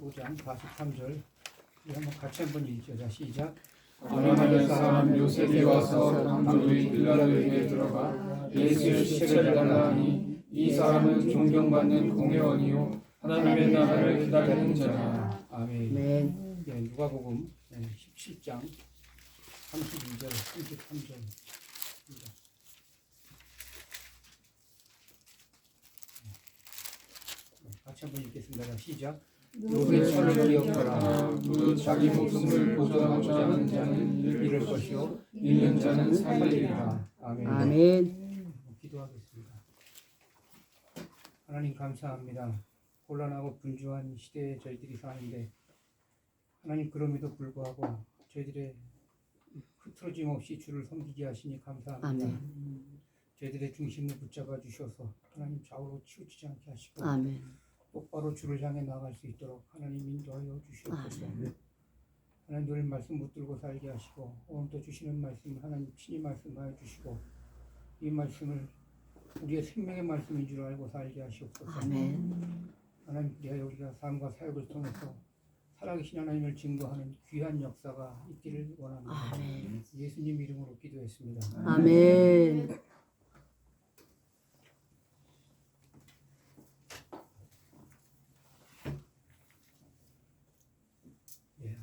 15장 43절 한번 같이 한번 읽죠. 자, 시작. 아라마의 사람 요셉이 와서 강도인 빌라도에게 들어가 예수의 시체를 달라 하니 이 사람은 존경받는 공회원이요 하나님의 나라를 기다리는 자라. 아멘. 네. 네, 누가복음 17장 32절 33절 같이 한번 읽겠습니다. 자, 시작. 누구의 철을 기억하라. 무릇 자기 목숨을 보존하고자 하는 자는 잃을 것이요 잃는 자는 살리리라. 아멘. 아멘. 기도하겠습니다. 하나님 감사합니다. 곤란하고 분주한 시대에 저희들이 사는데 하나님 그럼에도 불구하고 저희들의 흐트러짐 없이 주를 섬기게 하시니 감사합니다. 아멘. 저희들의 중심을 붙잡아 주셔서 하나님 좌우로 치우치지 않게 하시고 아멘. 똑바로 주를 향해 나갈 수 있도록 하나님 인도하여 주시옵소서. 하나님 늘 말씀 붙들고 살게 하시고 오늘 또 주시는 말씀을 하나님 친히 말씀하여 주시고 이 말씀을 우리의 생명의 말씀인 줄 알고 살게 하시옵소서. 아멘. 하나님 그리하여 우리가 삶과 사역을 통해서 살아계신 하나님을 증거하는 귀한 역사가 있기를 원합니다. 아멘. 예수님 이름으로 기도했습니다. 아멘. 예,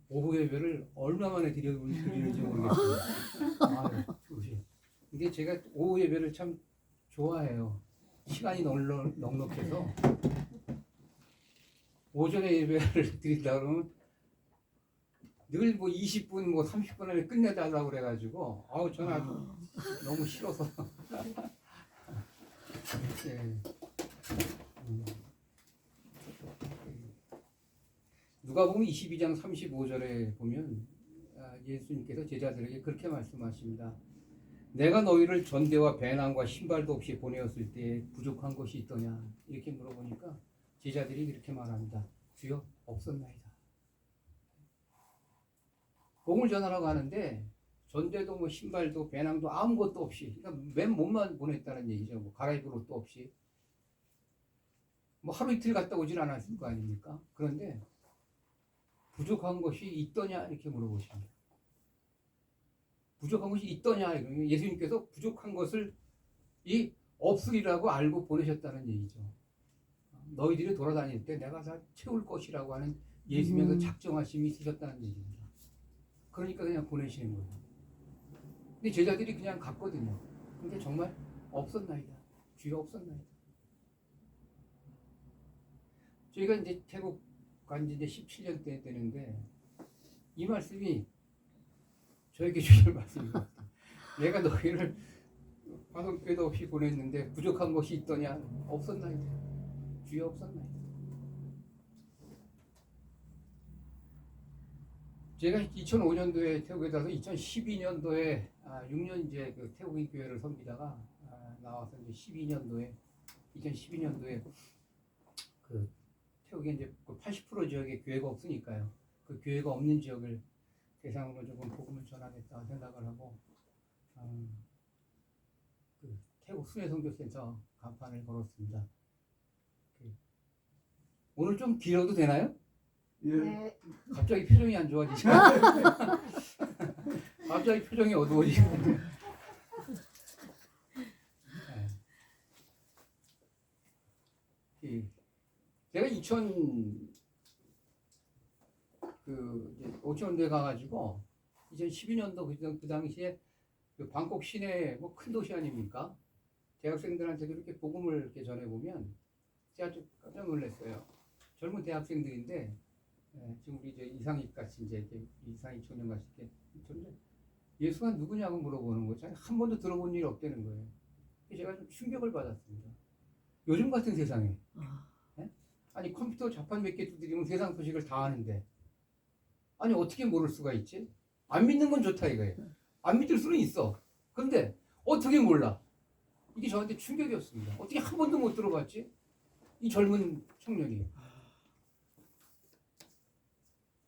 오후 예배를 얼마 만에 드리는지 모르겠습니다. 이게 제가 오후 예배를 참 좋아해요. 시간이 넉넉해서 오전에 예배를 드린다 그러면 늘 뭐 20분 뭐 30분 안에 끝내달라고 그래가지고 저는 아주 너무 싫어서 예. 누가복음 22장 35절에 보면 예수님께서 제자들에게 그렇게 말씀하십니다. 내가 너희를 전대와 배낭과 신발도 없이 보내었을 때 부족한 것이 있더냐 이렇게 물어보니까 제자들이 이렇게 말합니다. 주여 없었나이다. 복음을 전하러 가는데 전대도 뭐 신발도 배낭도 아무것도 없이 그러니까 맨 몸만 보냈다는 얘기죠. 뭐 갈아입을 옷도 없이 뭐 하루 이틀 갔다 오질 않았을 거 아닙니까? 그런데 부족한 것이 있더냐 이렇게 물어보십니다. 부족한 것이 있더냐 예수님께서 부족한 것을 이 없으리라고 알고 보내셨다는 얘기죠. 너희들이 돌아다닐 때 내가 다 채울 것이라고 하는 예수님께서 작정하심이 있으셨다는 얘기입니다. 그러니까 그냥 보내시는 거예요. 근데 제자들이 그냥 갔거든요. 근데 정말 없었나이다. 주여 없었나이다. 저희가 이제 태국 간지 이제 17년 때 되는데 이 말씀이 저에게 주실 말씀입니다. 내가 너희를 화성교회도 없이 보냈는데 부족한 것이 있더냐? 없었나이다. 주여 없었나이다. 제가 2005년도에 태국에 가서 2012년도에 6년 이제 그 태국인 교회를 섬기다가 나와서 이제 2012년도에 그 태국에 이제 80% 지역에 교회가 없으니까요. 그 교회가 없는 지역을 대상으로 조금 복음을 전하겠다 생각을 하고 그 태국 순회선교센터 간판을 걸었습니다. 오늘 좀 길어도 되나요? 예. 갑자기 표정이 안 좋아지시네. 갑자기 표정이 어두워지시네. 제가 2005년도에 가가지고 2012년도 그 당시에 그 방콕 시내 뭐 큰 도시 아닙니까? 대학생들한테도 이렇게 복음을 이렇게 전해보면 제가 좀 깜짝 놀랐어요. 젊은 대학생들인데 지금 우리 이제 이상익 같이 이제 이상익 청년 같이 이렇게 예수가 누구냐고 물어보는 거죠. 한 번도 들어본 일이 없다는 거예요. 제가 좀 충격을 받았습니다. 요즘 같은 세상에 아니 컴퓨터 자판 몇 개 두드리면 세상 소식을 다 아는데 아니 어떻게 모를 수가 있지? 안 믿는 건 좋다 이거예요. 안 믿을 수는 있어. 그런데 어떻게 몰라? 이게 저한테 충격이었습니다. 어떻게 한 번도 못 들어봤지? 이 젊은 청년이.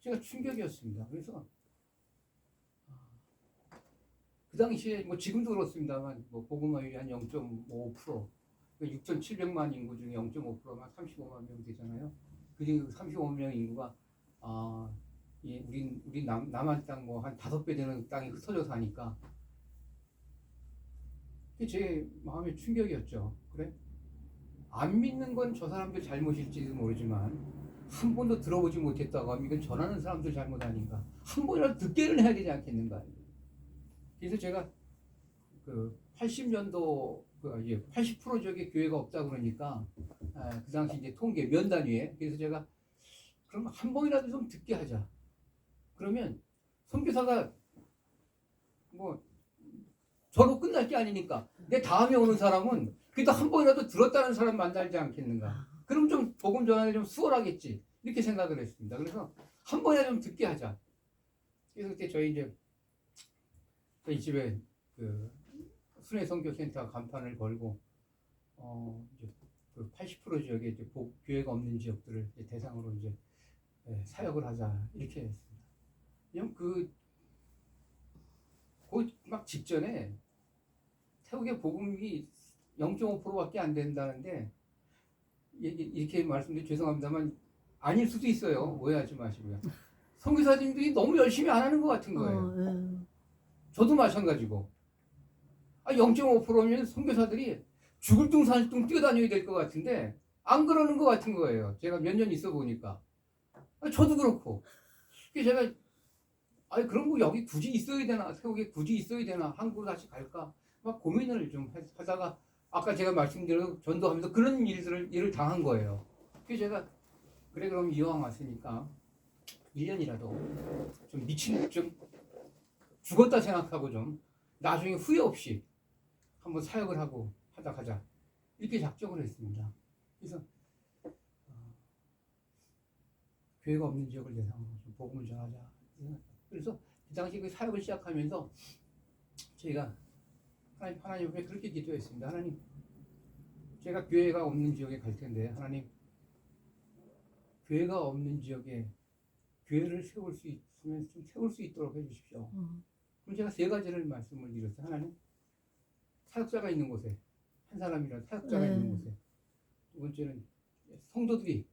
제가 충격이었습니다. 그래서 그 당시에 뭐 지금도 그렇습니다만 뭐 복음화율이 한 0.5% 6,700만 인구 중에 0.5%만 35만 명 되잖아요. 그중 35명 인구가 예, 우린 남한 땅 뭐 한 5배 되는 땅이 흩어져 사니까 그게 제 마음의 충격이었죠. 그래? 안 믿는 건 저 사람들 잘못일지도 모르지만 한 번도 들어보지 못했다고 하면 이건 전하는 사람들 잘못 아닌가? 한 번이라도 듣기는 해야 되지 않겠는가? 그래서 제가 그 80년도 그 80% 지역에 교회가 없다 그러니까 그 당시 이제 통계 면 단위에 그래서 제가 그럼 한 번이라도 좀 듣게 하자. 그러면 선교사가 뭐 저로 끝날 게 아니니까 내 다음에 오는 사람은 그래도 한 번이라도 들었다는 사람 만나지 않겠는가. 그럼 좀 복음 전하기 좀 수월하겠지. 이렇게 생각을 했습니다. 그래서 한 번이라도 좀 듣게 하자. 그래서 그때 저희 집에 그 순회 선교센터 간판을 걸고 이제 그 80% 지역에 이제 교회가 없는 지역들을 이제 대상으로 이제 사역을 하자 이렇게 했습니다. 왜냐면 막 직전에 태국의 복음이 0.5%밖에 안 된다는데 이렇게 말씀드리 죄송합니다만 아닐 수도 있어요. 오해하지 마시고요. 선교사님들이 너무 열심히 안 하는 것 같은 거예요. 저도 마찬가지고 0.5%면 선교사들이 죽을 둥 살 둥 뛰어다녀야 될 것 같은데 안 그러는 것 같은 거예요. 제가 몇 년 있어 보니까 저도 그렇고 제가 그런 거 여기 굳이 있어야 되나 태국에 굳이 있어야 되나 한국으로 다시 갈까 막 고민을 좀 하다가 아까 제가 말씀드린 전도하면서 그런 일을 당한 거예요. 그래서 제가 그래 그럼 이왕 왔으니까 1년이라도 좀 죽었다 생각하고 좀 나중에 후회 없이 한번 사역을 하고 하자 이렇게 작정을 했습니다. 그래서 교회가 없는 지역을 대상으로 좀 복음을 전하자. 그래서 그 당시 그 사역을 시작하면서 저희가 하나님 앞에 그렇게 기도했습니다. 하나님, 제가 교회가 없는 지역에 갈 텐데 하나님, 교회가 없는 지역에 교회를 세울 수 있으면 좀 세울 수 있도록 해주십시오. 그럼 제가 3가지를 말씀을 드렸어요. 하나는 사역자가 있는 곳에 한 사람이라도 사역자가 있는 곳에, 2번째는 성도들이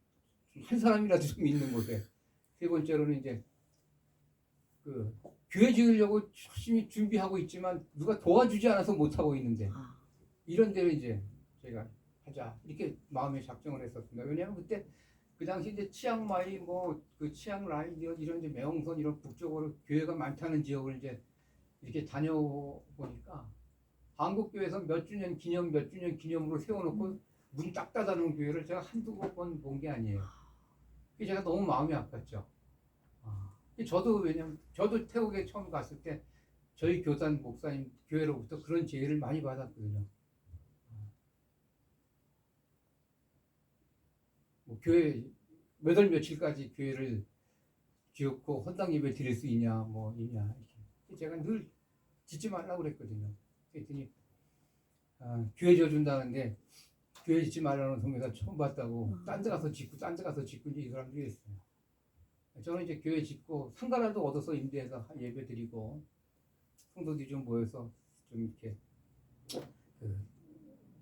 한 사람이라도 좀 있는 곳에, 3번째로는 이제 그 교회 지으려고 열심히 준비하고 있지만 누가 도와주지 않아서 못 하고 있는데 이런 데를 이제 저희가 하자 이렇게 마음에 작정을 했었습니다. 왜냐하면 그때 그 당시 이제 치앙마이 뭐 그 치앙라이 이런 이제 매홍선 이런 북쪽으로 교회가 많다는 지역을 이제 이렇게 다녀보니까 한국 교회에서 몇 주년 기념으로 세워놓고 문 딱 닫아놓은 교회를 제가 한두 번 본 게 아니에요. 그게 제가 너무 마음이 아팠죠. 저도 왜냐면 저도 태국에 처음 갔을 때 저희 교단 목사님 교회로부터 그런 제의를 많이 받았거든요. 뭐 교회 몇 월 며칠까지 교회를 지었고 헌당 예배 드릴 수 있냐 뭐 있냐 이렇게 제가 늘 짓지 말라고 그랬거든요. 그랬더니 교회 져준다는데 교회 짓지 말라는 선교사 처음 봤다고 딴 데 가서 짓고 이제 이 사람들이 했어요. 저는 이제 교회 짓고 상가라도 얻어서 임대해서 예배 드리고 성도들이 좀 모여서 좀 이렇게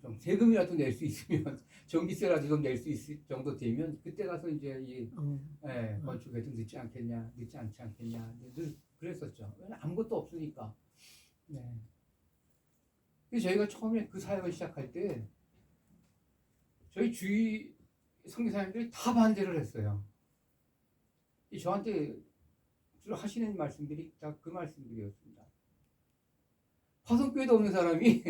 좀 세금이라도 낼 수 있으면 전기세라도 좀 낼 수 있을 정도 되면 그때 가서 이제 이 건축에도 늦지 않지 않겠냐 늘 그랬었죠. 왜냐면 아무것도 없으니까. 네. 그래서 저희가 처음에 그 사역을 시작할 때 저희 주위 선교사님들이 다 반대를 했어요. 저한테 주로 하시는 말씀들이 다 그 말씀들이었습니다. 화성교회도 없는 사람이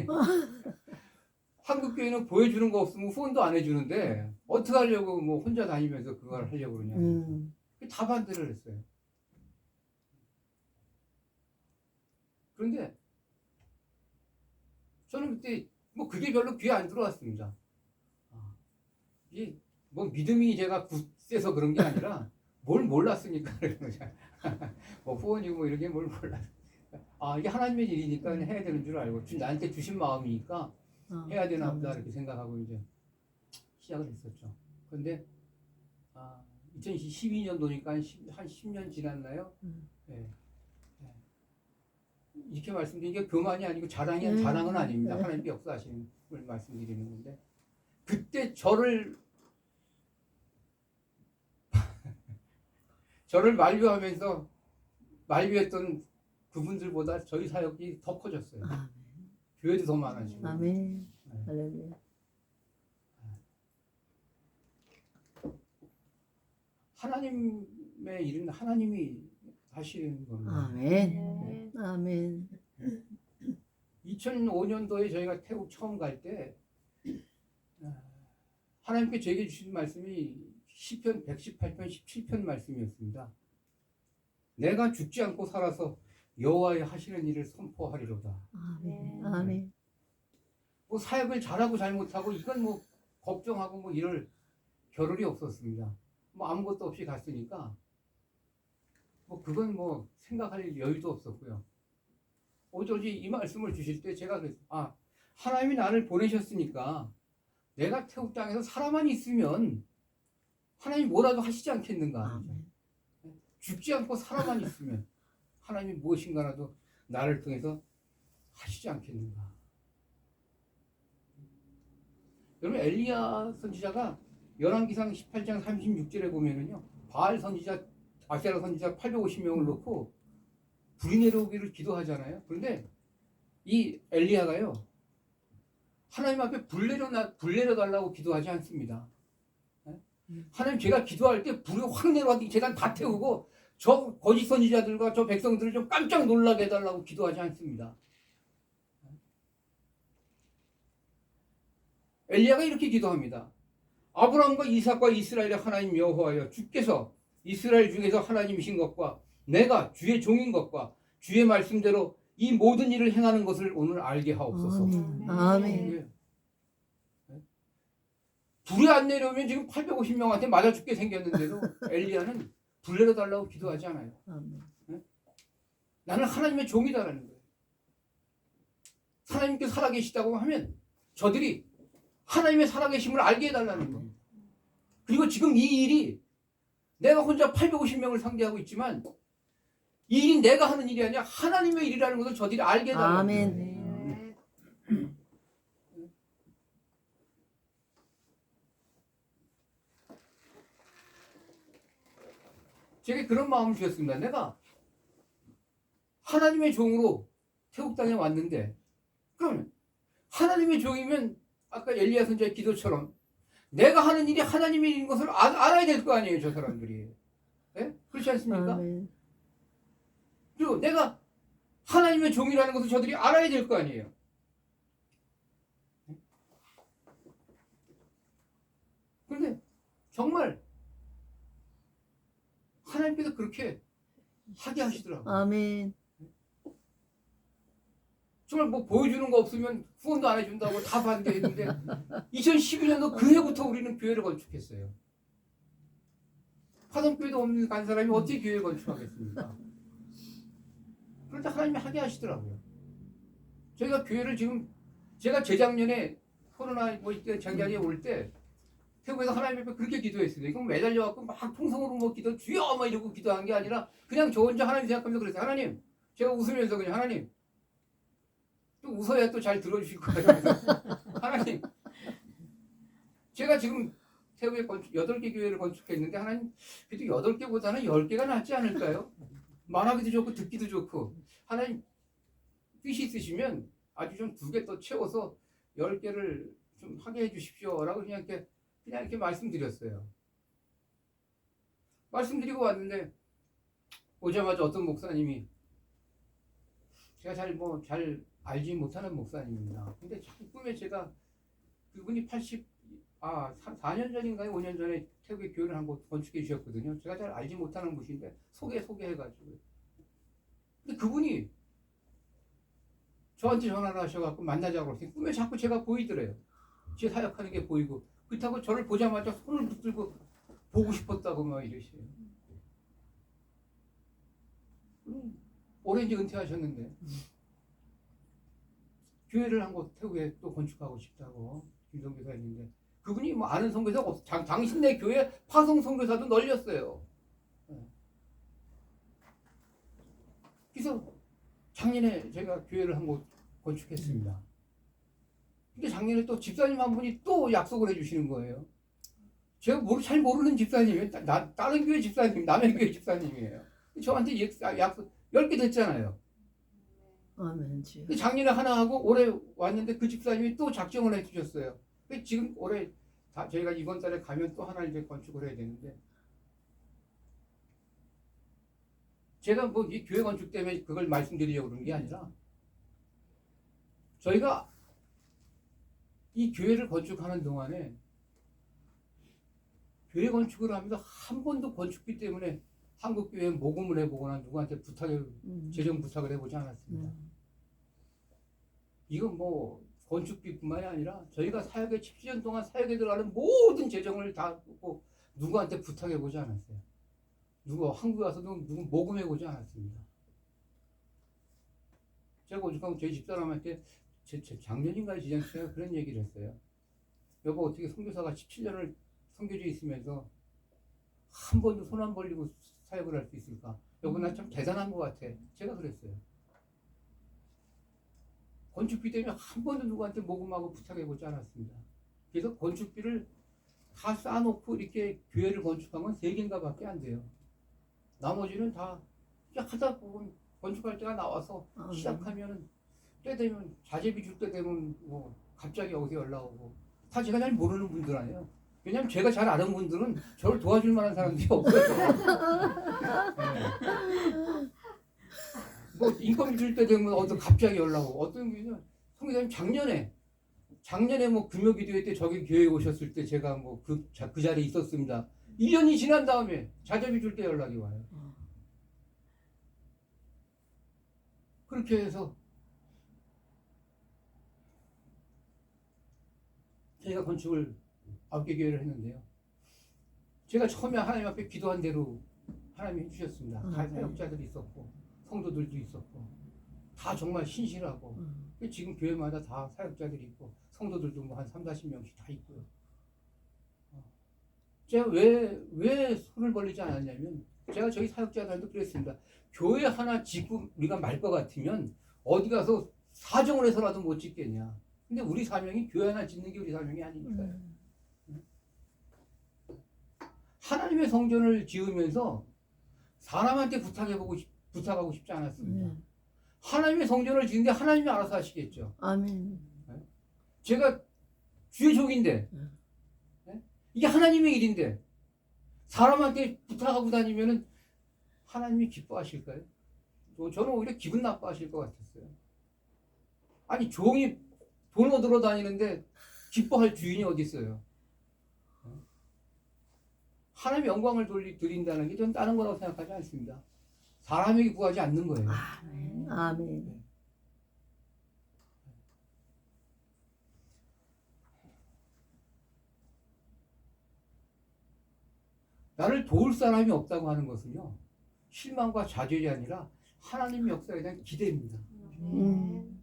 한국교회는 보여주는 거 없으면 후원도 안 해주는데 어떻게 하려고 뭐 혼자 다니면서 그걸 하려고 그러냐. 다 반대를 했어요. 그런데 저는 그때 뭐 그게 별로 귀에 안 들어왔습니다. 이게 뭐 믿음이 제가 굳세서 그런 게 아니라 뭘 몰랐으니까 그런 거죠. 뭐 후원이고 뭐 이렇게 뭘 몰랐으니까. 이게 하나님의 일이니까 해야 되는 줄 알고 나한테 주신 마음이니까 해야 되나 보다 이렇게 생각하고 이제 시작을 했었죠. 그런데 2012년도니까 한 10년 지났나요? 네. 이렇게 말씀드린 게 교만이 아니고 자랑은 아닙니다. 하나님께 역사하시는 걸 말씀드리는 건데 그때 저를 저를 만류하면서 만류했던 그분들보다 저희 사역이 더 커졌어요. 아멘. 교회도 더 많아지고. 아멘. 할렐루야. 하나님의 일은 하나님이 하시는 겁니다. 아멘. 아멘. 2005년도에 저희가 태국 처음 갈 때 하나님께 저에게 주신 말씀이 시편 118편 17편 말씀이었습니다. 내가 죽지 않고 살아서 여호와의 하시는 일을 선포하리로다. 아멘. 아멘. 뭐 사역을 잘하고 잘못하고 이건 뭐 걱정하고 뭐 이럴 겨를이 없었습니다. 뭐 아무것도 없이 갔으니까 뭐 그건 뭐 생각할 여유도 없었고요. 오로지 이 말씀을 주실 때 제가 하나님이 나를 보내셨으니까 내가 태국 땅에서 살아만 있으면 하나님이 뭐라도 하시지 않겠는가. 아멘. 죽지 않고 살아만 있으면 하나님이 무엇인가라도 나를 통해서 하시지 않겠는가. 여러분 엘리야 선지자가 열왕기상 18장 36절에 보면은요, 바알 선지자, 아세라 선지자 850명을 놓고 불이 내려오기를 기도하잖아요. 그런데 이 엘리야가요, 하나님 앞에 불 내려달라고 기도하지 않습니다. 하나님, 제가 기도할 때 불이 확 내려와서 제가 다 태우고 저 거짓 선지자들과 저 백성들을 좀 깜짝 놀라게 해달라고 기도하지 않습니다. 엘리야가 이렇게 기도합니다. 아브라함과 이삭과 이스라엘의 하나님 여호와여, 주께서 이스라엘 중에서 하나님이신 것과 내가 주의 종인 것과 주의 말씀대로 이 모든 일을 행하는 것을 오늘 알게 하옵소서. 아멘. 아멘. 불이 안 내려오면 지금 850명한테 맞아 죽게 생겼는데도 엘리야는 불 내려달라고 기도하지 않아요. 아멘. 나는 하나님의 종이다라는 거예요. 하나님께 살아계시다고 하면 저들이 하나님의 살아계심을 알게 해달라는 거예요. 그리고 지금 이 일이 내가 혼자 850명을 상대하고 있지만 이 일이 내가 하는 일이 아니라 하나님의 일이라는 것을 저들이 알게 해달라는 거예요. 아멘. 제게 그런 마음을 주셨습니다. 내가 하나님의 종으로 태국 땅에 왔는데, 그러면 하나님의 종이면 아까 엘리야 선지자의 기도처럼 내가 하는 일이 하나님의 일인 것을 알아야 될 거 아니에요, 저 사람들이. 네? 그렇지 않습니까? 아멘. 그리고 내가 하나님의 종이라는 것을 저들이 알아야 될 거 아니에요. 그런데 정말 하나님께서 그렇게 하게 하시더라고요. 아멘. 정말 뭐 보여주는 거 없으면 후원도 안 해준다고 다 반대했는데 2012년도 그 해부터 우리는 교회를 건축했어요. 화성교회도 없는 간 사람이 어떻게 교회를 건축하겠습니까? 그런데 하나님이 하게 하시더라고요. 저희가 교회를 지금, 제가 재작년에 코로나 뭐 이때 장기하게 올 때 태국에서 하나님 앞에 그렇게 기도했어요. 이건 매달려갖고 막 통성으로 뭐 기도, 주여 막 이러고 기도한 게 아니라 그냥 저 혼자 하나님 생각하면서 그랬어요. 하나님, 제가 웃으면서 그냥 하나님, 또 웃어야 또 잘 들어주실 거예요. 하나님, 제가 지금 태국에 8개 교회를 건축했는데 하나님, 그래도 8개보다는 10개가 낫지 않을까요? 말하기도 좋고 듣기도 좋고, 하나님 뜻이 있으시면 아주 좀 2개 더 채워서 10개를 좀 하게 해주십시오 라고 그냥 이렇게 말씀드렸어요. 말씀드리고 왔는데 오자마자 어떤 목사님이, 제가 잘 알지 못하는 목사님입니다. 근데 자꾸 꿈에 제가 그분이 4년 전인가요? 5년 전에 태국에 교회를 한 곳 건축해 주셨거든요. 제가 잘 알지 못하는 분인데 소개해가지고. 근데 그분이 저한테 전화를 하셔갖고 만나자고 그랬어요. 꿈에 자꾸 제가 보이더래요. 제 사역하는 게 보이고. 그렇다고 저를 보자마자 손을 붙들고 보고 싶었다고 막 이러셔요. 오래 이제 은퇴하셨는데 교회를 한 곳 태국에 또 건축하고 싶다고 김성교사 했는데, 그분이 뭐 아는 선교사가 없어. 당신네 교회 파송 선교사도 널렸어요. 그래서 작년에 제가 교회를 한 곳 건축했습니다. 근데 작년에 또 집사님 한 분이 또 약속을 해주시는 거예요. 제가 잘 모르는 집사님이에요. 다른 교회 집사님, 남의 교회 집사님이에요. 저한테 약속 10개 됐잖아요. 아멘 주여. 작년에 하나 하고 올해 왔는데 그 집사님이 또 작정을 해주셨어요. 지금 올해 저희가 이번 달에 가면 또 하나 이제 건축을 해야 되는데, 제가 뭐 이 교회 건축 때문에 그걸 말씀드리려고 그런 게 아니라, 저희가 이 교회를 건축하는 동안에 교회 건축을 하면서 한 번도 건축비 때문에 한국 교회에 모금을 해보거나 누구한테 재정 부탁을 해보지 않았습니다. 이건 뭐 건축비뿐만이 아니라 저희가 사역에 17년 동안 사역에 들어가는 모든 재정을 다 고 누구한테 부탁해보지 않았어요. 한국에 와서도 누구 모금해보지 않았습니다. 제가 오죽하면 저희 집사람한테 작년인가 지난주에 그런 얘기를 했어요. 여보, 어떻게 선교사가 17년을 선교지에 있으면서 한 번도 손 안 벌리고 사역을 할 수 있을까? 여보, 나 참 대단한 것 같아. 제가 그랬어요. 건축비 때문에 한 번도 누구한테 모금하고 부탁해보지 않았습니다. 그래서 건축비를 다 쌓아놓고 이렇게 교회를 건축하면 3개인가 밖에 안 돼요. 나머지는 다 하다 보면 건축할 때가 나와서 시작하면 때 되면 자재비 줄 때 되면 뭐 갑자기 여기서 연락 오고, 다 제가 잘 모르는 분들 아니에요. 왜냐면 제가 잘 아는 분들은 저를 도와줄 만한 사람들이 없어요. 네. 뭐 인건비 줄 때 되면 갑자기 연락 오고, 어떤 경우는 성교사님 작년에 뭐 금요기도회 때 저기 교회에 오셨을 때 제가 뭐 그 자리에 있었습니다. 1년이 지난 다음에 자재비 줄 때 연락이 와요. 그렇게 해서 저희가 건축을 9개 교회를 했는데요. 제가 처음에 하나님 앞에 기도한 대로 하나님이 해주셨습니다. 다 사역자들이 있었고 성도들도 있었고 다 정말 신실하고, 지금 교회마다 다 사역자들이 있고 성도들도 뭐 한 30-40명씩 다 있고요. 제가 왜 손을 벌리지 않았냐면, 제가 저희 사역자들한테 그랬습니다. 교회 하나 짓고 우리가 말 것 같으면 어디 가서 사정을 해서라도 못 짓겠냐. 근데 우리 사명이 교회 하나 짓는 게 우리 사명이 아니니까요. 하나님의 성전을 지으면서 사람한테 부탁하고 싶지 않았습니다. 하나님의 성전을 짓는데 하나님이 알아서 하시겠죠. 아멘. 제가 주의 종인데, 이게 하나님의 일인데 사람한테 부탁하고 다니면은 하나님이 기뻐하실까요? 저는 오히려 기분 나빠하실 것 같았어요. 아니, 종이 돈 얻으러 다니는데 기뻐할 주인이 어디 있어요? 하나님의 영광을 드린다는 게 저는 다른 거라고 생각하지 않습니다. 사람에게 구하지 않는 거예요. 아멘. 아멘. 나를 도울 사람이 없다고 하는 것은요, 실망과 좌절이 아니라 하나님의 역사에 대한 기대입니다.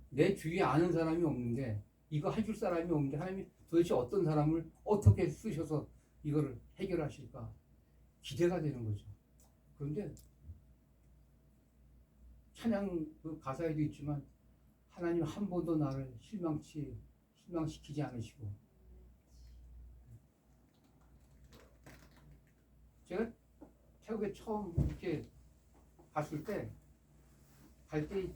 내 주위에 아는 사람이 없는데, 이거 해줄 사람이 없는데 하나님이 도대체 어떤 사람을 어떻게 쓰셔서 이거를 해결하실까 기대가 되는 거죠. 그런데 찬양 그 가사에도 있지만 하나님 한 번도 나를 실망시키지 않으시고, 제가 태국에 처음 이렇게 갔을 때 갈 때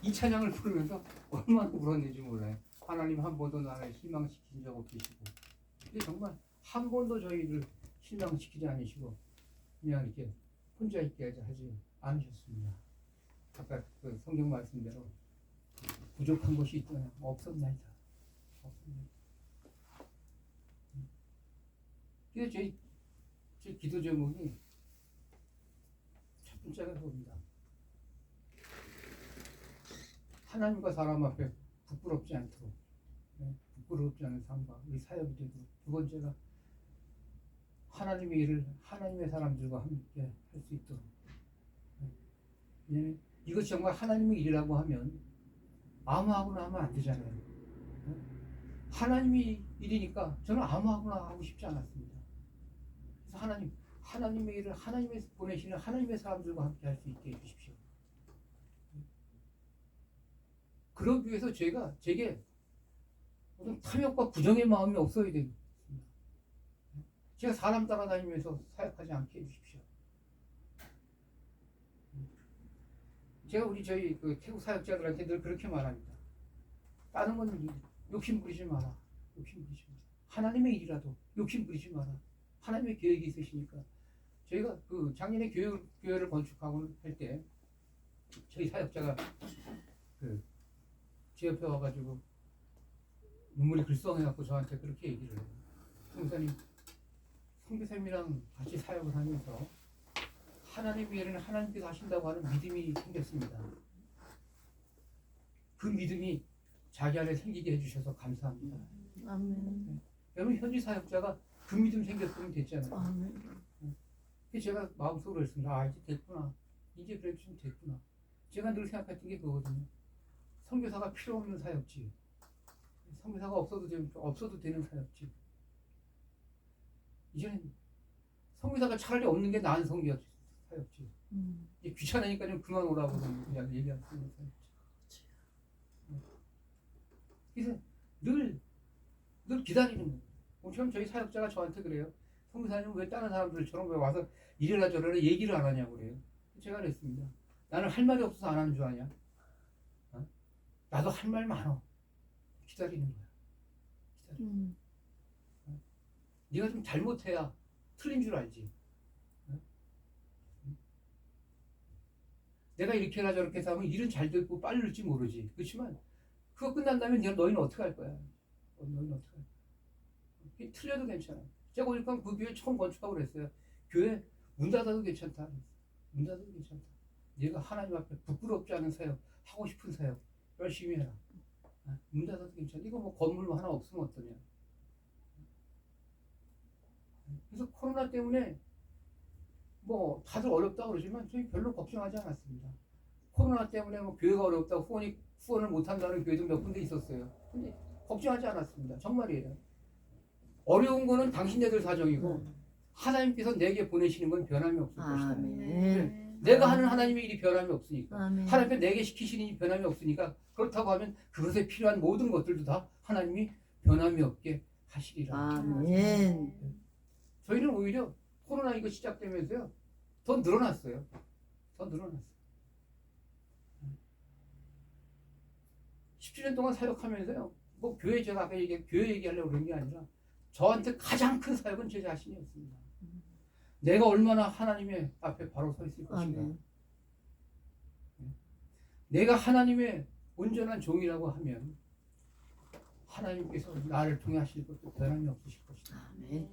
이 찬양을 부르면서 얼마나 울었는지 몰라요. 하나님 한 번도 나를 실망시킨 적 없으시고, 근데 정말 한 번도 저희를 실망시키지 않으시고 그냥 이렇게 혼자 있게 하지 않으셨습니다. 아까 그 성경 말씀대로 부족한 것이 있다면 없었나이다. 없습니다. 그래서 제 기도 제목이 첫 번째가 그겁니다. 하나님과 사람 앞에 부끄럽지 않도록, 부끄럽지 않은 삶과 우리 사역이 되고, 두 번째가 하나님의 일을 하나님의 사람들과 함께 할 수 있도록. 이것이 정말 하나님의 일이라고 하면 아무하고나 하면 안 되잖아요. 하나님의 일이니까 저는 아무하고나 하고 싶지 않았습니다. 그래서 하나님의 일을 하나님의 보내시는 하나님의 사람들과 함께 할 수 있게 해주십시오. 그러기 위해서 제게 어떤 탐욕과 부정의 마음이 없어야 됩니다. 제가 사람 따라다니면서 사역하지 않게 해주십시오. 제가 저희 그 태국 사역자들한테 늘 그렇게 말합니다. 다른 건 욕심 부리지 마라. 욕심 부리지 마라. 하나님의 일이라도 욕심 부리지 마라. 하나님의 계획이 있으시니까. 저희가 그 작년에 교회를 건축하고 할 때 저희 사역자가 제 옆에 와가지고 눈물이 글썽해갖고 저한테 그렇게 얘기를 해요. 목사님, 선교사님이랑 같이 사역을 하면서 하나님의 일은 하나님께서 하신다고 하는 믿음이 생겼습니다. 그 믿음이 자기 안에 생기게 해주셔서 감사합니다. 아멘. 여러분 현지 사역자가 그 믿음 생겼으면 됐잖아요. 아멘. 그래서 제가 마음속으로 했습니다. 아 이제 됐구나. 이제 그래도 좀 됐구나. 제가 늘 생각했던 게 그거거든요. 선교사가 필요 없는 사역지. 선교사가 없어도 되는 사역지. 이제는 선교사가 차라리 없는 게 나은 사역지. 이제 귀찮으니까 좀 그만 오라고 그냥 얘기하는 사역지. 그래서 늘 기다리는 거예요. 오늘 저희 사역자가 저한테 그래요. 선교사님은 왜 다른 사람들처럼 왜 와서 이래라 저래라 얘기를 안 하냐고 그래요. 제가 그랬습니다. 나는 할 말이 없어서 안 하는 줄 아냐? 어? 나도 할 말 많어. 기다리는 거야. 네가 좀 잘못해야 틀린 줄 알지. 어? 내가 이렇게 해라 저렇게 해서 하면 일은 잘 됐고 빨리 될지 모르지. 그렇지만 그거 끝난 다음에 너희는 어떻게 할 거야? 너희는 어떻게 할 거야? 틀려도 괜찮아. 제가 보니까 그 교회 처음 건축하고 그랬어요. 교회 문 닫아도 괜찮다. 문 닫아도 괜찮다. 네가 하나님 앞에 부끄럽지 않은 사역, 하고 싶은 사역 열심히 해라. 문 닫아도 괜찮아. 이거 뭐 건물 하나 없으면 어떠냐. 그래서 코로나 때문에 뭐 다들 어렵다고 그러지만 저희 별로 걱정하지 않았습니다. 코로나 때문에 뭐 교회가 어렵다고 후원을 못한다는 교회도 몇 군데 있었어요. 근데 걱정하지 않았습니다. 정말이에요. 어려운 거는 당신네들 사정이고 하나님께서 내게 보내시는 건 변함이 없을 것이다. 아멘. 내가 하는 하나님의 일이 변함이 없으니까. 아멘. 하나님께 내게 시키시는 일이 변함이 없으니까 그렇다고 하면 그것에 필요한 모든 것들도 다 하나님이 변함이 없게 하시리라. 아멘. 저희는 오히려 코로나 이거 시작되면서요 더 늘어났어요. 더 늘어났어요. 17년 동안 사역하면서요 뭐 교회 제가 아까 교회 얘기하려고 그런 게 아니라 저한테 가장 큰 사역은 제 자신이었습니다. 내가 얼마나 하나님의 앞에 바로 서 있을 것인가. 아멘. 내가 하나님의 온전한 종이라고 하면 하나님께서 나를 통해 하실 것도 변함이 없으실 것이다. 아멘.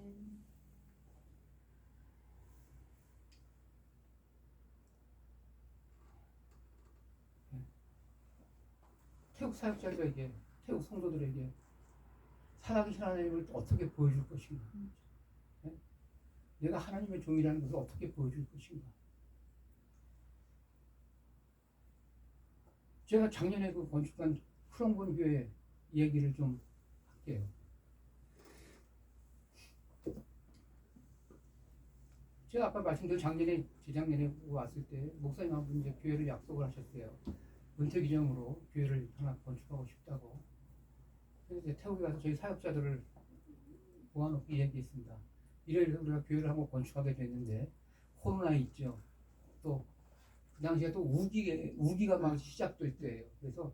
태국 사역자들에게, 태국 성도들에게 살아계신 하나님을 어떻게 보여줄 것인가. 네? 내가 하나님의 종이라는 것을 어떻게 보여줄 것인가. 제가 작년에 그 건축한 프롬본 교회 얘기를 좀 할게요. 제가 아까 말씀드린 재작년에 왔을 때 목사님 한 분 이제 교회를 약속을 하셨어요. 은퇴 기념으로 교회를 하나 건축하고 싶다고. 그래서 이제 태국에 가서 저희 사역자들을 모아놓고 얘기했습니다. 이래서 우리가 교회를 한번 건축하게 됐는데 코로나 있죠. 또 그 당시에 또 우기가 막 시작될 때예요. 그래서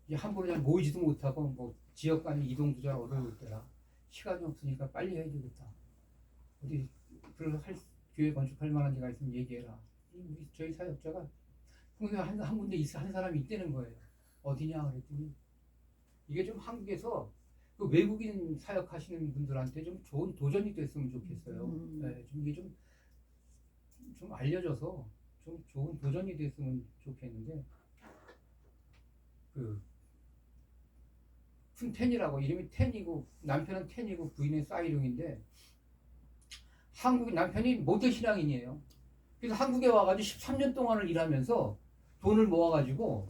이제 함부로 그냥 모이지도 못하고 뭐 지역 간의 이동도 잘 어려울 때라 시간이 없으니까 빨리 해야 되겠다. 어디 교회 건축할 만한 데가 있으면 얘기해라. 저희 사역자가 홍대 한 군데 한 사람이 있다는 거예요. 어디냐 그랬더니 이게 좀 한국에서 그 외국인 사역하시는 분들한테 좀 좋은 도전이 됐으면 좋겠어요. 네, 좀 이게 좀 알려져서 좀 좋은 도전이 됐으면 좋겠는데 그 푼텐이라고 이름이 텐이고 남편은 텐이고 부인은 사이룡인데 한국 남편이 모태 신앙인이에요. 그래서 한국에 와가지고 13년 동안을 일하면서 돈을 모아가지고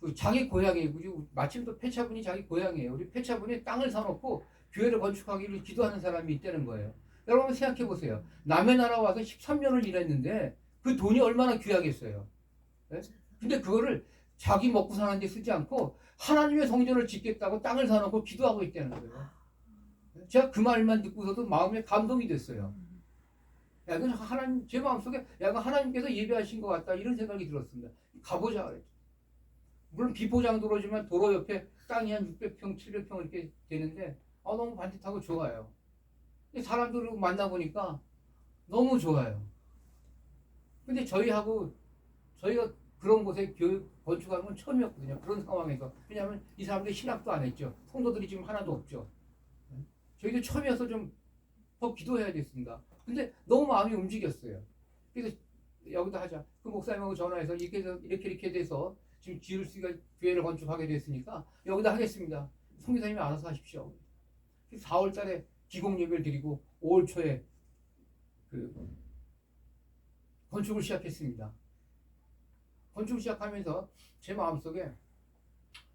그 자기 고향에 마침 또 폐차분이 자기 고향이에요. 우리 폐차분이 땅을 사놓고 교회를 건축하기를 기도하는 사람이 있다는 거예요. 여러분 생각해 보세요. 남의 나라 와서 13년을 일했는데 그 돈이 얼마나 귀하겠어요. 네? 근데 그거를 자기 먹고 사는 데 쓰지 않고 하나님의 성전을 짓겠다고 땅을 사놓고 기도하고 있다는 거예요. 제가 그 말만 듣고서도 마음에 감동이 됐어요. 야, 이건 하나님, 제 마음속에, 야, 이거 하나님께서 예배하신 것 같다. 이런 생각이 들었습니다. 가보자. 그랬죠. 물론 비포장도로지만 도로 옆에 땅이 한 600평, 700평 이렇게 되는데, 너무 반듯하고 좋아요. 사람들을 만나보니까 너무 좋아요. 근데 저희가 그런 곳에 건축하는 건 처음이었거든요. 그런 상황에서. 왜냐하면 이 사람들이 신학도 안 했죠. 성도들이 지금 하나도 없죠. 저희도 처음이어서 좀 더 기도해야겠습니다. 근데 너무 마음이 움직였어요. 그래서 여기다 하자. 그 목사님하고 전화해서 이렇게 돼서 지금 지을 수가 교회를 건축하게 됐으니까 여기다 하겠습니다. 성교사님이 알아서 하십시오. 4월 달에 기공 예배를 드리고 5월 초에 그 건축을 시작했습니다. 건축을 시작하면서 제 마음속에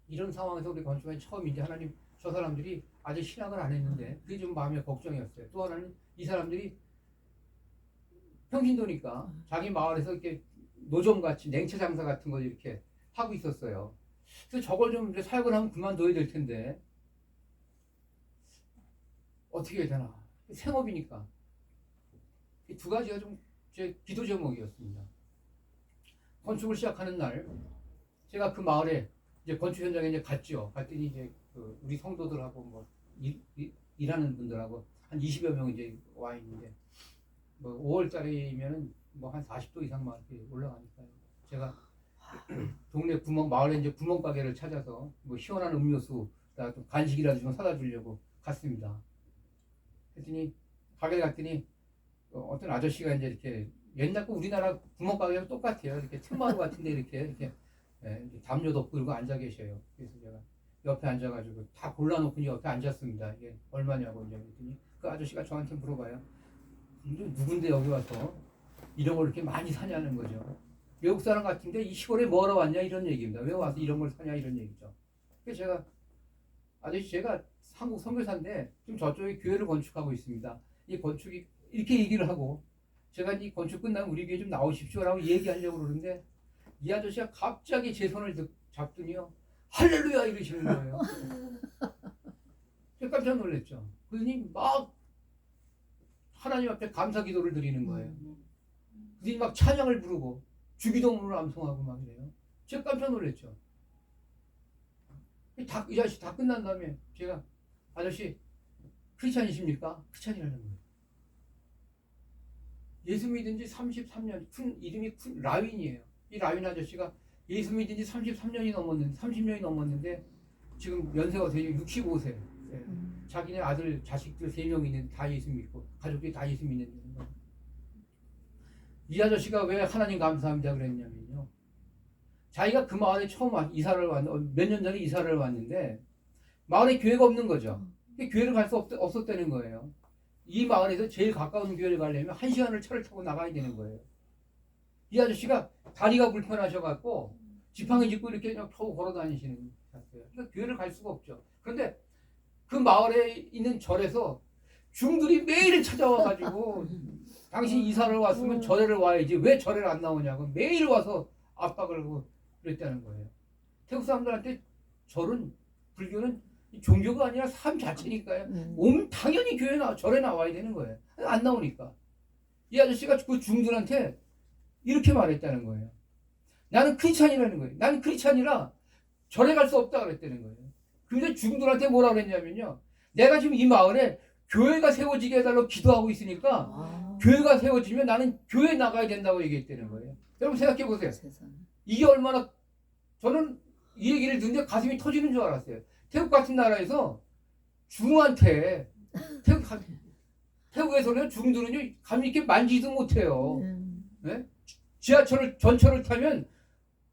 이런 상황에서 우리 건축하기 처음인데 하나님 저 사람들이 아직 신학을 안 했는데 그게 좀 마음의 걱정이었어요. 또 하나는 이 사람들이 평신도니까 자기 마을에서 이렇게 노점같이 냉채 장사 같은 걸 이렇게 하고 있었어요. 그래서 저걸 좀 이제 사역을 하면 그만둬야 될 텐데 어떻게 해야 되나. 생업이니까. 이 두 가지가 좀 제 기도 제목이었습니다. 건축을 시작하는 날 제가 그 마을에 이제 건축 현장에 이제 갔죠. 갔더니 이제 그 우리 성도들하고 뭐 일하는 분들하고 한 20여 명 이제 와 있는데 뭐 5월 달이면은 뭐 한 40도 이상 막 이렇게 올라가니까요. 제가 동네 마을에 이제 구멍가게를 찾아서 뭐 시원한 음료수, 또 간식이라도 좀 사다 주려고 갔습니다. 그랬더니 가게 갔더니 어떤 아저씨가 이제 이렇게 옛날 거 우리나라 구멍가게랑 똑같아요. 이렇게 틈마루 같은데 이렇게 담요 덮고 이러고 앉아 계셔요. 그래서 제가 옆에 앉아가지고 다 골라놓고 옆에 앉았습니다. 이게 얼마냐고 이제 그랬더니 그 아저씨가 저한테 물어봐요. 누군데 여기 와서 이런 걸 이렇게 많이 사냐는 거죠. 외국 사람 같은데 이 시골에 뭐하러 왔냐 이런 얘기입니다. 왜 와서 이런 걸 사냐 이런 얘기죠. 그래서 제가 아저씨 제가 한국 선교사인데 지금 저쪽에 교회를 건축하고 있습니다. 이 건축이 이렇게 얘기를 하고 제가 이 건축 끝나면 우리 교회 좀 나오십시오라고 얘기하려고 그러는데 이 아저씨가 갑자기 제 손을 잡더니요. 할렐루야 이러시는 거예요. 제가 깜짝 놀랐죠. 그러니 막 하나님 앞에 감사 기도를 드리는 거예요. 그러니 막 찬양을 부르고 주기도문을 암송하고 막 이래요. 제가 깜짝 놀랐죠. 이 아저씨 다 끝난 다음에 제가 아저씨 크리스찬이십니까? 크리스찬이라는 거예요. 예수 믿은 지 33년, 이름이 라윈이에요. 이 라윈 아저씨가 예수 믿은 지 30년이 넘었는데 지금 연세가 되게 65세. 예. 자기네 아들, 자식들 3명 있는데 다 예수 믿고 가족들이 다 예수 믿는 거예요. 이 아저씨가 왜 하나님 감사합니다 그랬냐면요. 자기가 그 마을에 처음 몇 년 전에 이사를 왔는데 마을에 교회가 없는 거죠. 교회를 갈 수 없었다는 거예요. 이 마을에서 제일 가까운 교회를 가려면 1시간을 차를 타고 나가야 되는 거예요. 이 아저씨가 다리가 불편하셔갖고 지팡이 짚고 이렇게 그냥 겨우 걸어 다니시는 거예요. 그러니까 교회를 갈 수가 없죠. 그런데 그 마을에 있는 절에서 중들이 매일 찾아와가지고 당신 이사를 왔으면 절에를 와야지 왜 절에를 안 나오냐고 매일 와서 압박을 하고 그랬다는 거예요. 태국 사람들한테 불교는 종교가 아니라 삶 자체니까요. 당연히 절에 나와야 되는 거예요. 안 나오니까. 이 아저씨가 그 중들한테 이렇게 말했다는 거예요. 나는 크리스찬이라는 거예요. 나는 크리스찬이라 절에 갈 수 없다 그랬다는 거예요. 근데 중들한테 뭐라 그랬냐면요. 내가 지금 이 마을에 교회가 세워지게 해달라고 기도하고 있으니까 교회가 세워지면 나는 교회에 나가야 된다고 얘기했다는 거예요. 여러분 생각해 보세요. 이게 얼마나 저는 이 얘기를 듣는데 가슴이 터지는 줄 알았어요. 태국 같은 나라에서 중한테 태국에서는 중들은요 감히 이렇게 만지지도 못해요. 네? 전철을 타면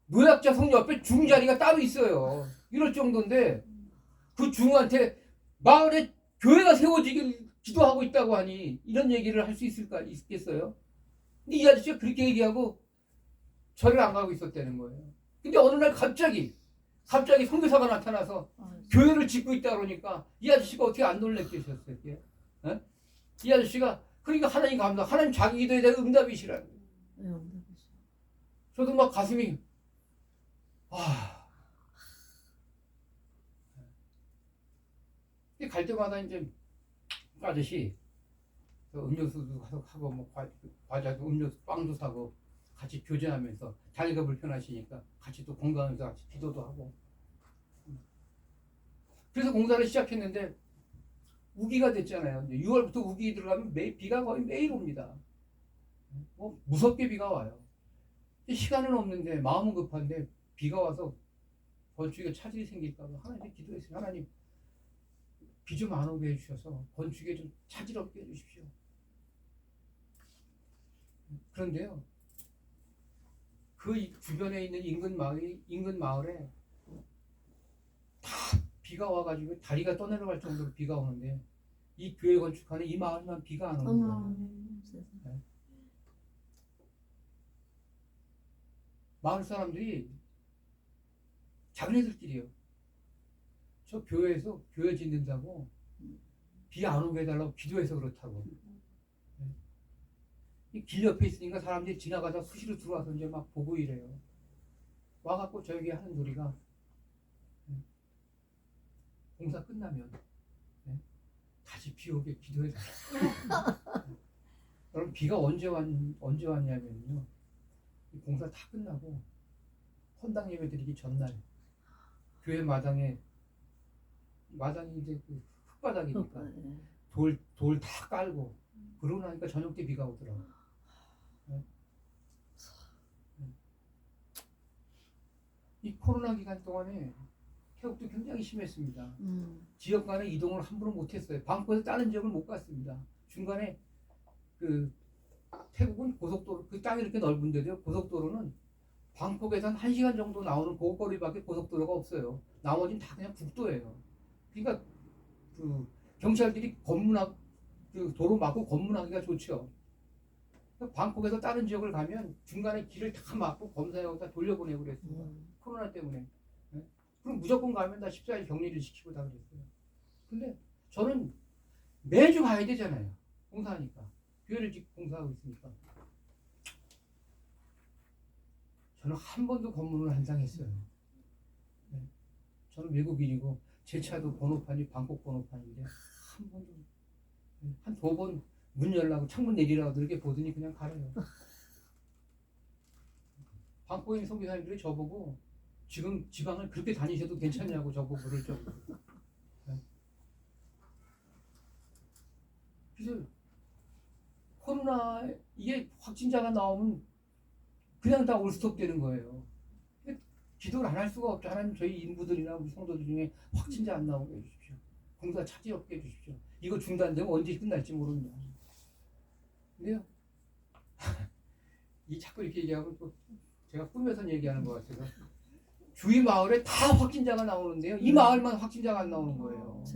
노약자 성 옆에 중 자리가 따로 있어요. 이럴 정도인데 그 중한테 마을에 교회가 세워지길 기도하고 있다고 하니 이런 얘기를 할 수 있겠어요? 근데 이 아저씨가 그렇게 얘기하고 절을 안 가고 있었다는 거예요. 근데 어느 날 갑자기 선교사가 나타나서 교회를 짓고 있다 그러니까 이 아저씨가 어떻게 안 놀랬겠어요? 네? 이 아저씨가 그러니까 하나님 하나님 자기 기도에 대한 응답이시라는 거예요. 저도 막 가슴이 갈 때마다 이제 아저씨 그 음료수도 하고 뭐 과자도 음료수 빵도 사고 같이 교제하면서 자기가 불편하시니까 같이 또 건강하면서 같이 기도도 하고. 그래서 공사를 시작했는데 우기가 됐잖아요. 이제 6월부터 우기 들어가면 비가 거의 매일 옵니다. 뭐 무섭게 비가 와요. 시간은 없는데 마음은 급한데 비가 와서 건축에 차질이 생길까 봐 하나님께 기도했어요. 하나님 비 좀 안 오게 해주셔서 건축에 좀 차질 없게 해주십시오. 그런데요, 그 주변에 있는 인근 마을에 다 비가 와가지고 다리가 떠내려갈 정도로 비가 오는데 이 교회 건축하는 이 마을만 비가 안 오는 어머, 거예요. 세상에. 마을 사람들이 자기네들끼리요. 저 교회에서 교회 짓는다고 비 안 오게 해달라고 기도해서 그렇다고. 이 길 옆에 있으니까 사람들이 지나가다 수시로 들어와서 이제 막 보고 이래요. 와갖고 저에게 하는 소리가 공사 끝나면 다시 비 오게 기도해달라. 여러분 비가 언제 왔냐면요. 이 공사 다 끝나고 헌당 예배 드리기 전날 교회 마당이 이제 그 흙바닥이니까 돌 다 깔고 그러고 나니까 저녁 때 비가 오더라고요. 이 코로나 기간 동안에 태국도 굉장히 심했습니다. 지역 간의 이동을 함부로 못했어요. 방콕에서 다른 지역을 못 갔습니다. 중간에 그 태국은 고속도로 그 땅이 이렇게 넓은데도요. 고속도로는 방콕에서 한 1시간 정도 나오는 고거리밖에 고속도로가 없어요. 나머지는 다 그냥 국도예요. 그러니까 그 경찰들이 그 도로 막고 검문하기가 좋죠. 방콕에서 다른 지역을 가면 중간에 길을 다 막고 검사하고 다 돌려보내고 그랬습니다. 코로나 때문에. 그럼 무조건 가면 다 14일 격리를 시키고 다 그랬어요. 근데 저는 매주 가야 되잖아요. 공사하니까. 교회를 짓고 공사하고 있으니까. 저는 한 번도 검문을 안 당했어요. 저는 외국인이고 제 차도 번호판이 방콕 번호판인데 한 번도 한 2번 문 열라고 창문 내리라고 이렇게 보더니 그냥 가래요. 방콕에 있는 선교사님들이 저보고 지금 지방을 그렇게 다니셔도 괜찮냐고 저보고 그럴 정도로. 그래서 코로나 이게 확진자가 나오면 그냥 다 올스톱 되는 거예요. 기도를 안 할 수가 없죠. 하나님 저희 인부들이나 우리 성도들 중에 확진자 안 나오게 해주십시오. 공사 차질 없게 해주십시오. 이거 중단되면 언제 끝날지 모릅니다. 근데요, 이 자꾸 이렇게 얘기하면 또 제가 꾸며서 얘기하는 것 같아서 주위 마을에 다 확진자가 나오는데요. 이 마을만 확진자가 안 나오는 거예요.